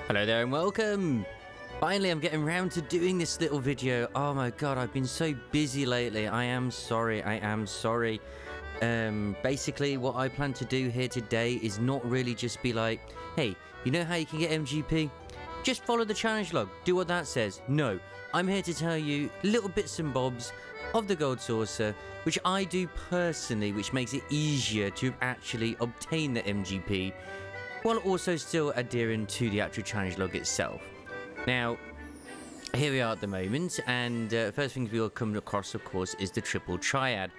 Hello there and welcome! Finally, I'm getting around to doing this little video. Oh my god, I've been so busy lately. I am sorry. Basically, what I plan to do here today is not really just be like, hey, you know how you can get MGP? Just follow the challenge log, do what that says. No, I'm here to tell you little bits and bobs of the gold saucer, which I do personally, which makes it easier to actually obtain the MGP, while also still adhering to the actual challenge log itself. Now, here we are at the moment, and first things we will come across, of course, is the triple triad.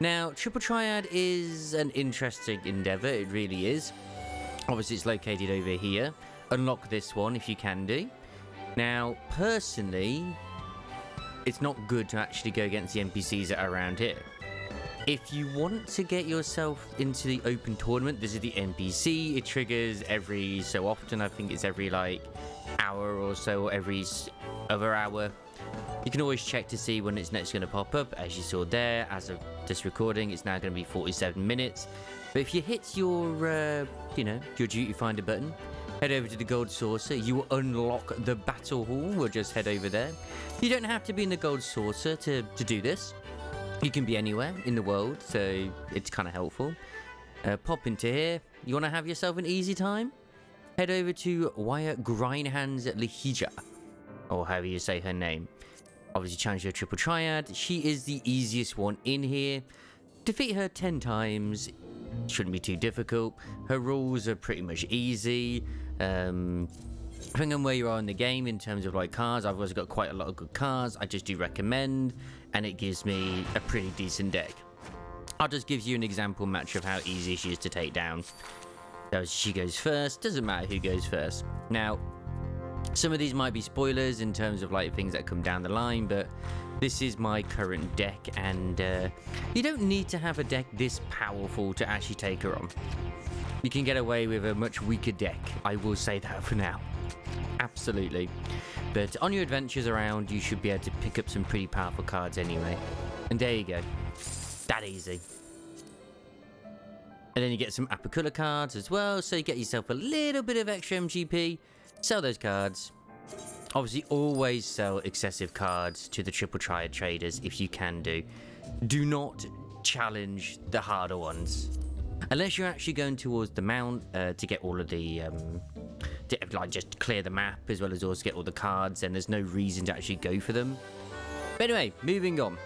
Now, triple triad is an interesting endeavor, it really is. Obviously, it's located over here. Unlock this one if you can do. Now, personally, it's not good to actually go against the NPCs that are around here. If you want to get yourself into the open tournament, this is the NPC. It triggers every so often. I think it's every like hour or so, or every other hour. You can always check to see when it's next going to pop up. As you saw there, as of this recording, it's now going to be 47 minutes. But if you hit your, your duty finder button, head over to the gold saucer, you will unlock the battle hall. We'll just head over there. You don't have to be in the gold saucer to do this. You can be anywhere in the world, so it's kind of helpful. Pop into here. You want to have yourself an easy time? Head over to Wire Grindhands Lihija, or however you say her name. Obviously, challenge her triple triad. She is the easiest one in here. Defeat her 10 times. Shouldn't be too difficult. Her rules are pretty much easy. Depending on where you are in the game in terms of like cars, I've also got quite a lot of good cars. I just do recommend, and it gives me a pretty decent deck. I'll just give you an example match of how easy she is to take down. So she goes first. Doesn't matter who goes first. Now, some of these might be spoilers in terms of like things that come down the line, but this is my current deck, and you don't need to have a deck this powerful to actually take her on. You can get away with a much weaker deck. I will say that for now. Absolutely. But on your adventures around, you should be able to pick up some pretty powerful cards anyway. And there you go. That easy. And then you get some Apicula cards as well, so you get yourself a little bit of extra MGP. Sell those cards. Obviously, always sell excessive cards to the triple triad traders if you can do. Do not challenge the harder ones. Unless you're actually going towards the mount to get all of the... just clear the map as well as also get all the cards, and there's no reason to actually go for them. But anyway, moving on.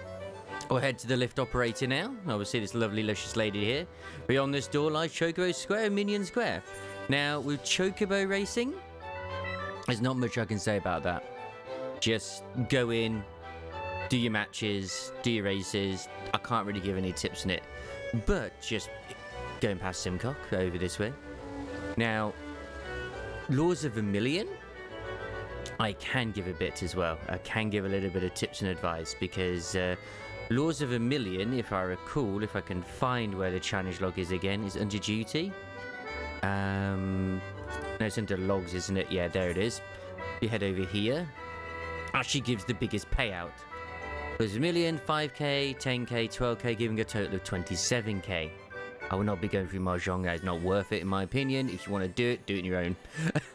We'll head to the lift operator now. Obviously, this lovely, luscious lady here. Beyond this door lies Chocobo Square, Minion Square. Now, with Chocobo Racing, there's not much I can say about that. Just go in, do your matches, do your races. I can't really give any tips on it. But just going past Simcock over this way. Now, Laws of Vermilion, I can give a bit as well. I can give a little bit of tips and advice, because Laws of Vermilion, if I recall, if I can find where the challenge log is again, is under duty. No, it's under logs, isn't it? Yeah, there it is. You head over here. Actually gives the biggest payout. Laws of Vermilion, 5k, 10k, 12k, giving a total of 27k. I will not be going through Mahjong. That is not worth it, in my opinion. If you want to do it on your own.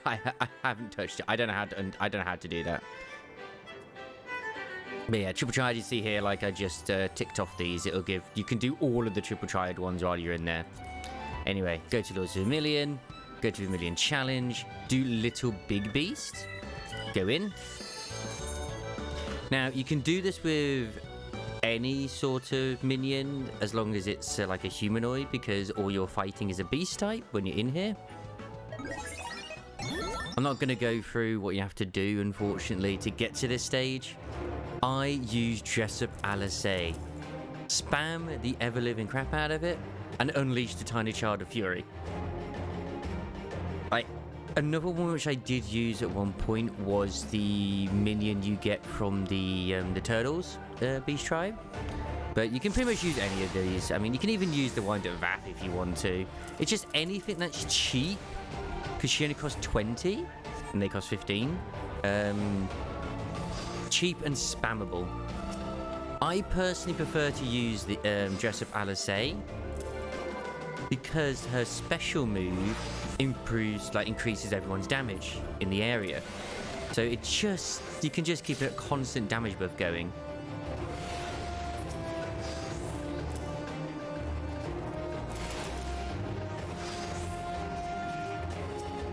I haven't touched it. I don't know how to do that. But yeah, triple triad, you see here, like I just ticked off these. It'll give, you can do all of the triple triad ones while you're in there. Anyway, go to Lords of Vermilion, go to Vermilion Challenge, do Little Big Beast, go in. Now, you can do this with any sort of minion, as long as it's like a humanoid, because all you're fighting is a beast type when you're in here. I'm not going to go through what you have to do, unfortunately, to get to this stage. I use Dress Up Alice. Spam the ever-living crap out of it, and unleash the Tiny Child of Fury. Like, another one which I did use at one point was the minion you get from the Turtles Beast Tribe. But you can pretty much use any of these. I mean, you can even use the Wind Up Vath if you want to. It's just anything that's cheap, because she only costs 20, and they cost 15. Cheap and spammable. I personally prefer to use the Dress Up Alice, because her special move increases everyone's damage in the area. So you can just keep a constant damage buff going.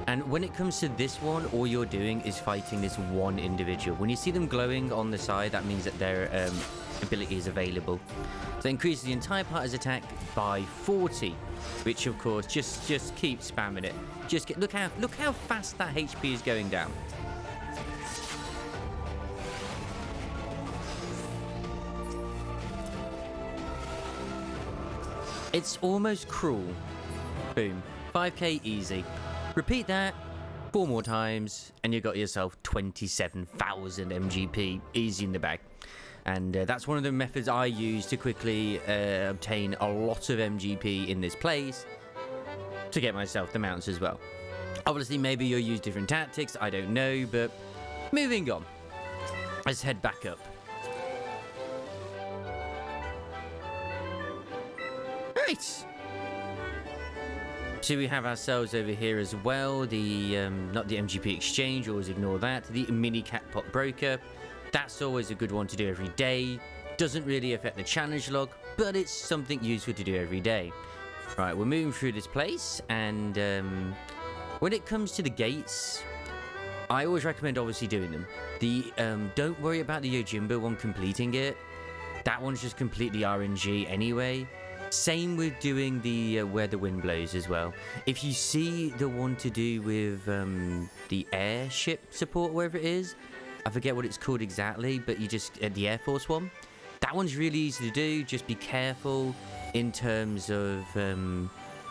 And when it comes to this one, all you're doing is fighting this one individual. When you see them glowing on the side, that means that their ability is available. So it increases the entire party's attack by 40, which of course just keep spamming it. Look how fast that HP is going down. It's almost cruel. Boom. 5k easy. Repeat that 4 more times and you got yourself 27,000 MGP easy in the bag. And that's one of the methods I use to quickly obtain a lot of MGP in this place to get myself the mounts as well. Obviously, maybe you'll use different tactics, I don't know, but moving on. Let's head back up. Right. So we have ourselves over here as well, the not the MGP exchange, always ignore that, the mini catpot broker. That's always a good one to do every day. Doesn't really affect the challenge log, but it's something useful to do every day. Right, we're moving through this place, and when it comes to the gates, I always recommend obviously doing them. Don't worry about the Yojimbo one completing it. That one's just completely RNG anyway. Same with doing the where the wind blows as well. If you see the one to do with the airship support, wherever it is, I forget what it's called exactly, but you just the Air Force one. That one's really easy to do. Just be careful in terms of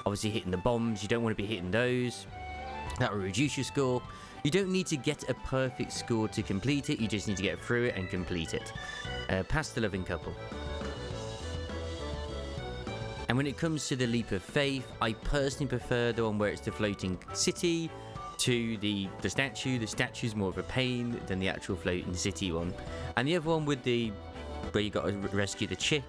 obviously hitting the bombs. You don't want to be hitting those. That will reduce your score. You don't need to get a perfect score to complete it. You just need to get through it and complete it. Past the loving couple. And when it comes to the leap of faith, I personally prefer the one where it's the floating city to the statue. The statue's more of a pain than the actual floating city one. And the other one with where you got to rescue the chick,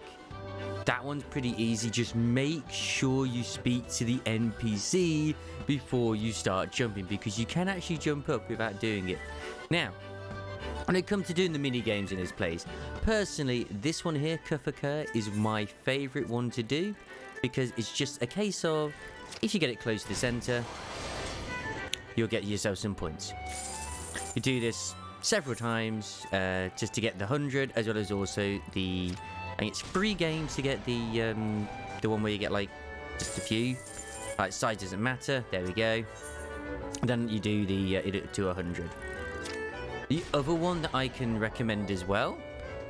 that one's pretty easy. Just make sure you speak to the NPC before you start jumping, because you can actually jump up without doing it. Now, when it comes to doing the mini games in this place, personally, this one here, Kufaka, is my favourite one to do, because it's just a case of, if you get it close to the centre, you'll get yourself some points. You do this several times just to get the 100, as well as also I think it's 3 games to get the one where you get like just a few. Like size doesn't matter. There we go. And then you do it to 100. The other one that I can recommend as well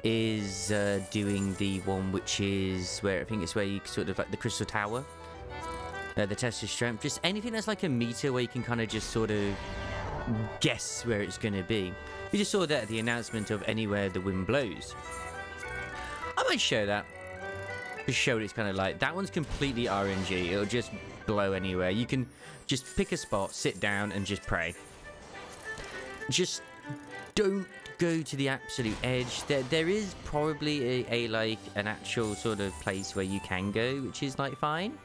is doing the one which is where I think it's where you sort of like the Crystal Tower, the test of strength, just anything that's like a meter where you can kind of just sort of guess where it's going to be. You just saw that at the announcement of anywhere the wind blows. I might show that. Just show what it's kind of like. That one's completely RNG. It'll just blow anywhere. You can just pick a spot, sit down, and just pray. Just don't go to the absolute edge. There is probably an actual sort of place where you can go, which is like fine.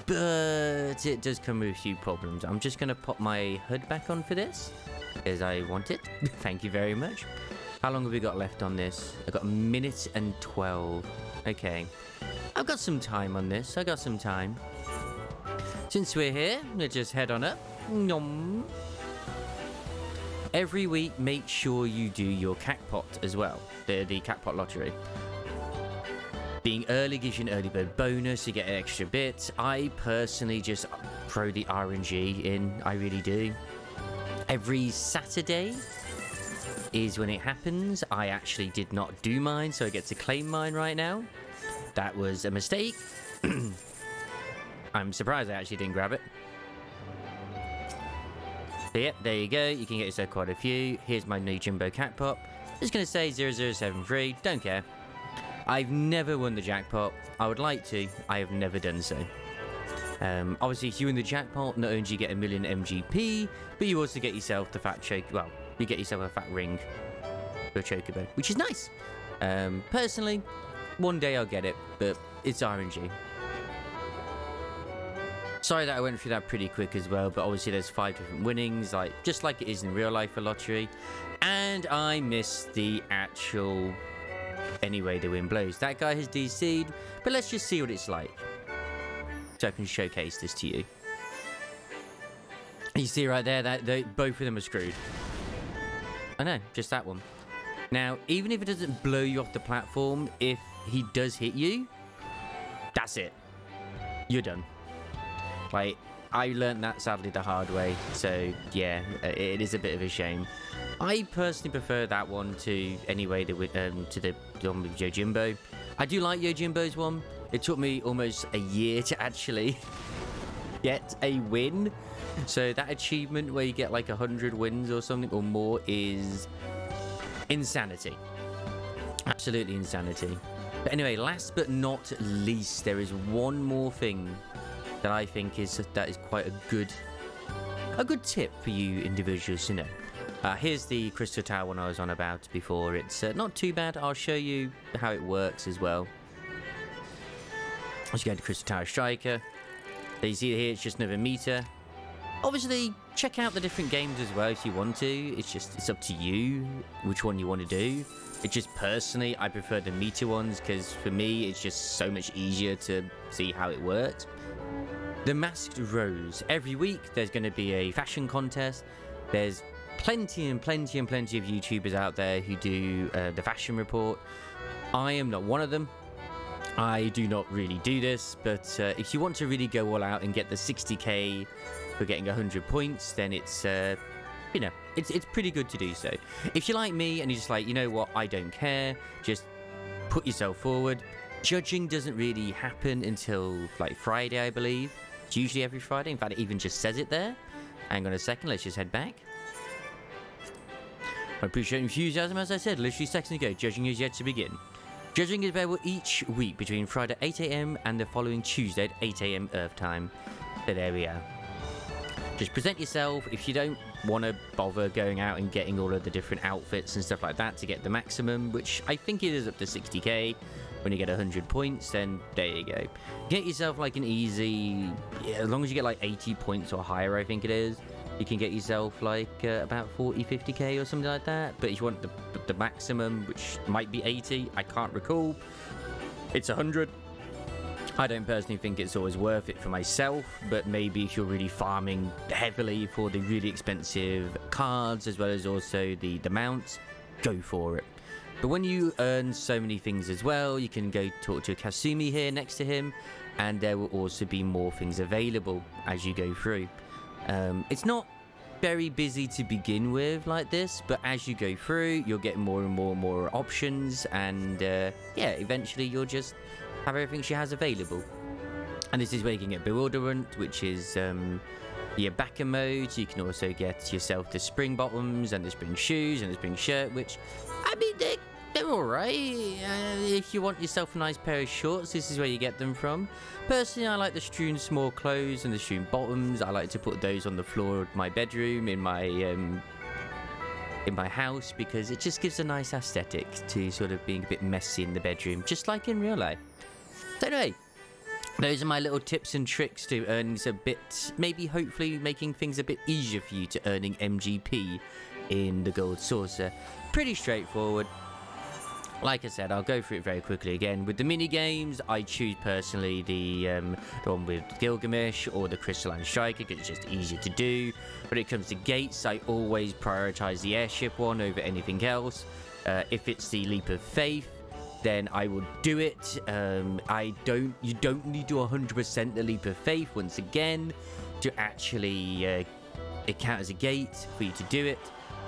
But it does come with a few problems. I'm just going to pop my HUD back on for this, as I want it. Thank you very much. How long have we got left on this? I've got 1 minute and 12. Okay. I've got some time on this. I got some time. Since we're here, let's just head on up. Nom. Every week, make sure you do your Catpot as well. The Catpot lottery. Being early gives you an early bird bonus, you get extra bits. I personally just throw the RNG in, I really do. Every Saturday is when it happens. I actually did not do mine, so I get to claim mine right now. That was a mistake. I'm surprised I actually didn't grab it. But yep, there you go. You can get yourself quite a few. Here's my new Jumbo Catpot. Just going to say 0073, don't care. I've never won the jackpot. I would like to. I have never done so. Obviously, if you win the jackpot, not only do you get 1 million MGP, but you also get yourself the fat choke. Well, you get yourself a fat ring for a Chocobo, which is nice. Personally, one day I'll get it, but it's RNG. Sorry that I went through that pretty quick as well, but obviously there's 5 different winnings, like just like it is in real life for lottery. And I missed the actual anyway the wind blows. That guy has DC'd, but let's just see what it's like. So I can showcase this to you. You see right there that both of them are screwed. I know, just that one. Now, even if it doesn't blow you off the platform, if he does hit you, that's it. You're done. Like, I learned that sadly the hard way, so yeah, it is a bit of a shame. I personally prefer that one to anyway to the one with Yojimbo. I do like Yojimbo's one. It took me almost a year to actually get a win. So that achievement where you get like 100 wins or something or more is insanity. Absolutely insanity. But anyway, last but not least, there is one more thing that I think is quite a good tip for you individuals to know. Here's the Crystal Tower one I was on about before. It's not too bad. I'll show you how it works as well. Let's go to Crystal Tower Striker. As you see here, it's just another meter. Obviously, check out the different games as well if you want to. It's up to you which one you want to do. It's just personally, I prefer the meter ones because for me, it's just so much easier to see how it works. The Masked Rose. Every week, there's going to be a fashion contest. There's plenty of YouTubers out there who do the fashion report. I am not one of them. I do not really do this, but if you want to really go all out and get the 60k for getting 100 points, then it's you know, it's pretty good to do so. If you're like me and you're just like, you know what, I don't care, just put yourself forward. Judging doesn't really happen until like Friday, I believe. It's usually every Friday. In fact, it even just says it there. Hang on a second, let's just head back. I appreciate enthusiasm, as I said literally seconds ago. Judging is yet to begin. Judging is available each week between Friday 8 AM and the following Tuesday at 8 AM Earth time. So there we are. Just present yourself. If you don't want to bother going out and getting all of the different outfits and stuff like that to get the maximum, which I think it is up to 60k, when you get 100 points, then there you go. Get yourself like an easy, as long as you get like 80 points or higher, I think it is, you can get yourself like about 40-50k or something like that. But if you want the maximum, which might be 80, I can't recall, it's 100. I don't personally think it's always worth it for myself, but maybe if you're really farming heavily for the really expensive cards as well as also the mounts, go for it. But when you earn so many things as well, you can go talk to Kasumi here next to him, and there will also be more things available as you go through. It's not very busy to begin with like this, but as you go through, you'll get more and more options, and yeah, eventually you'll just have everything she has available. And this is where you can get Bewilderment, which is your backer mode. So you can also get yourself the spring bottoms and the spring shoes and the spring shirt, which, I mean, they're alright. If you want yourself a nice pair of shorts, this is where you get them from. Personally, I like the strewn small clothes and the strewn bottoms. I like to put those on the floor of my bedroom in my house, because it just gives a nice aesthetic to sort of being a bit messy in the bedroom, just like in real life. So anyway, those are my little tips and tricks to earning a bit, maybe hopefully making things a bit easier for you to earning MGP in the Gold Saucer. Pretty straightforward. Like I said, I'll go through it very quickly again. With the mini games, I choose personally the one with Gilgamesh or the Crystalline Striker, because it's just easier to do. When it comes to gates, I always prioritize the airship one over anything else. If it's the Leap of Faith, then I will do it. You don't need to 100% the Leap of Faith once again to actually it count as a gate for you to do it.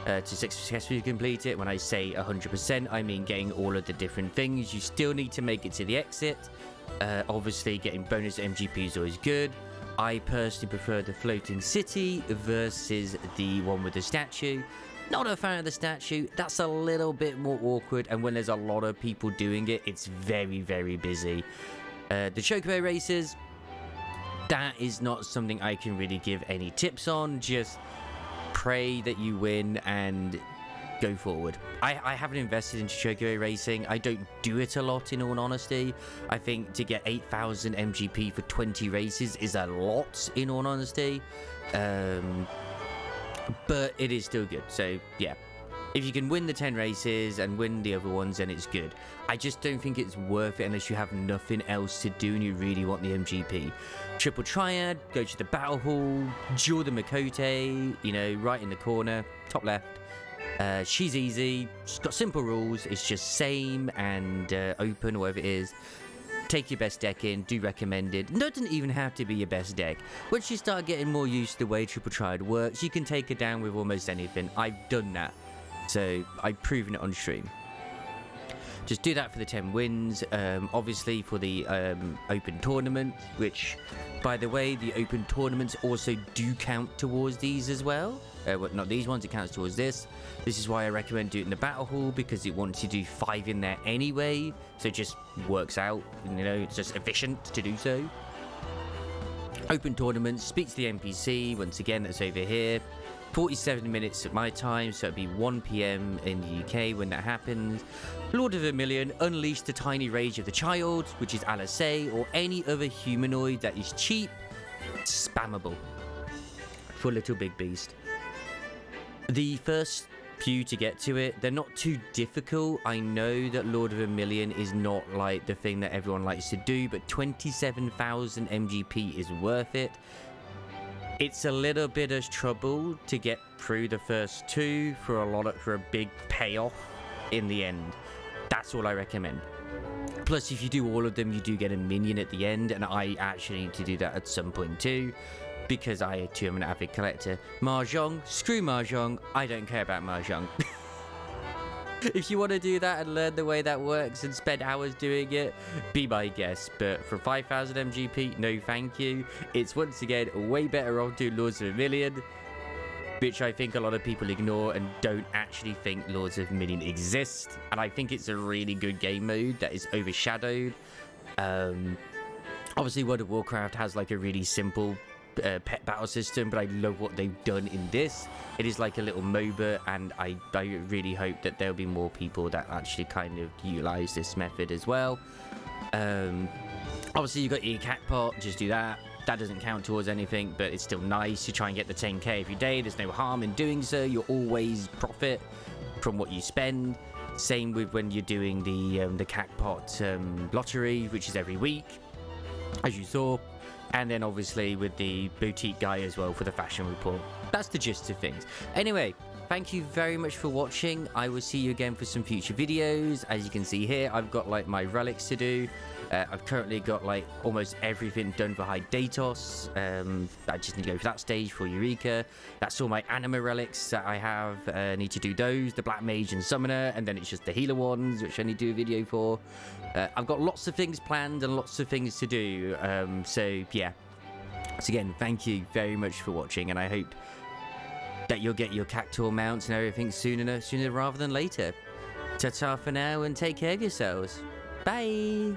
To successfully complete it. When I say 100%, I mean getting all of the different things. You still need to make it to the exit. Obviously, getting bonus MGP is always good. I personally prefer the floating city versus the one with the statue. Not a fan of the statue. That's a little bit more awkward, and when there's a lot of people doing it, it's very, very busy. The Chocobo races, that is not something I can really give any tips on. Just pray that you win, and go forward. I haven't invested into Chocobo Racing. I don't do it a lot, in all honesty. I think to get 8,000 MGP for 20 races is a lot, in all honesty. But it is still good. So yeah, if you can win the 10 races and win the other ones, then it's good. I just don't think it's worth it unless you have nothing else to do and you really want the MGP. Triple Triad, go to the Battle Hall, duel the Makote, you know, right in the corner, top left. She's easy, she's got simple rules, it's just same and open, or whatever it is. Take your best deck in, do recommended. It doesn't even have to be your best deck. Once you start getting more used to the way Triple Triad works, you can take it down with almost anything. I've done that, so I've proven it on stream. Just do that for the 10 wins. Obviously for the open tournament, which, by the way, the open tournaments also do count towards these as well. Well, not these ones, it counts towards this. This is why I recommend doing the Battle Hall, because it wants you to do 5 in there anyway. So it just works out, you know, it's just efficient to do so. Open tournaments, speak to the NPC, once again, that's over here. 47 minutes at my time, so it'd be 1 PM in the UK when that happens. Lord of Vermilion, unleash the tiny rage of the child, which is Alice, or any other humanoid that is cheap, spammable for Little Big Beast. The first few to get to it, they're not too difficult. I know that Lord of Vermilion is not like the thing that everyone likes to do, but 27,000 MGP is worth it. It's a little bit of trouble to get through the first 2 for a big payoff in the end. That's all I recommend. Plus, if you do all of them, you do get a minion at the end, and I actually need to do that at some point too, because I too am an avid collector. Mahjong, screw Mahjong, I don't care about Mahjong. If you want to do that and learn the way that works and spend hours doing it, be my guest. But for 5,000 MGP, no thank you. It's once again way better off doing Lords of Vermilion, which I think a lot of people ignore and don't actually think Lords of Vermilion exist. And I think it's a really good game mode that is overshadowed. Obviously, World of Warcraft has like a really simple pet battle system, but I love what they've done in this. It is like a little MOBA, and I really hope that there'll be more people that actually kind of utilize this method as well. Obviously, you got your cat pot, just do that. That doesn't count towards anything, but it's still nice to try and get the 10k every day. There's no harm in doing so. You'll always profit from what you spend. Same with when you're doing the cat pot lottery, which is every week, as you saw. And then obviously with the boutique guy as well for the fashion report. That's the gist of things. Anyway, thank you very much for watching. I will see you again for some future videos. As you can see here, I've got like my relics to do. I've currently got like almost everything done for High Datos. I just need to go for that stage for Eureka. That's all my anima relics that I have. Need to do those, the Black Mage and Summoner, and then it's just the healer ones, which I need to do a video for. I've got lots of things planned and lots of things to do. So yeah. So again, thank you very much for watching, and I hope that you'll get your Cactuar mounts and everything sooner rather than later. Ta-ta for now, and take care of yourselves. Bye!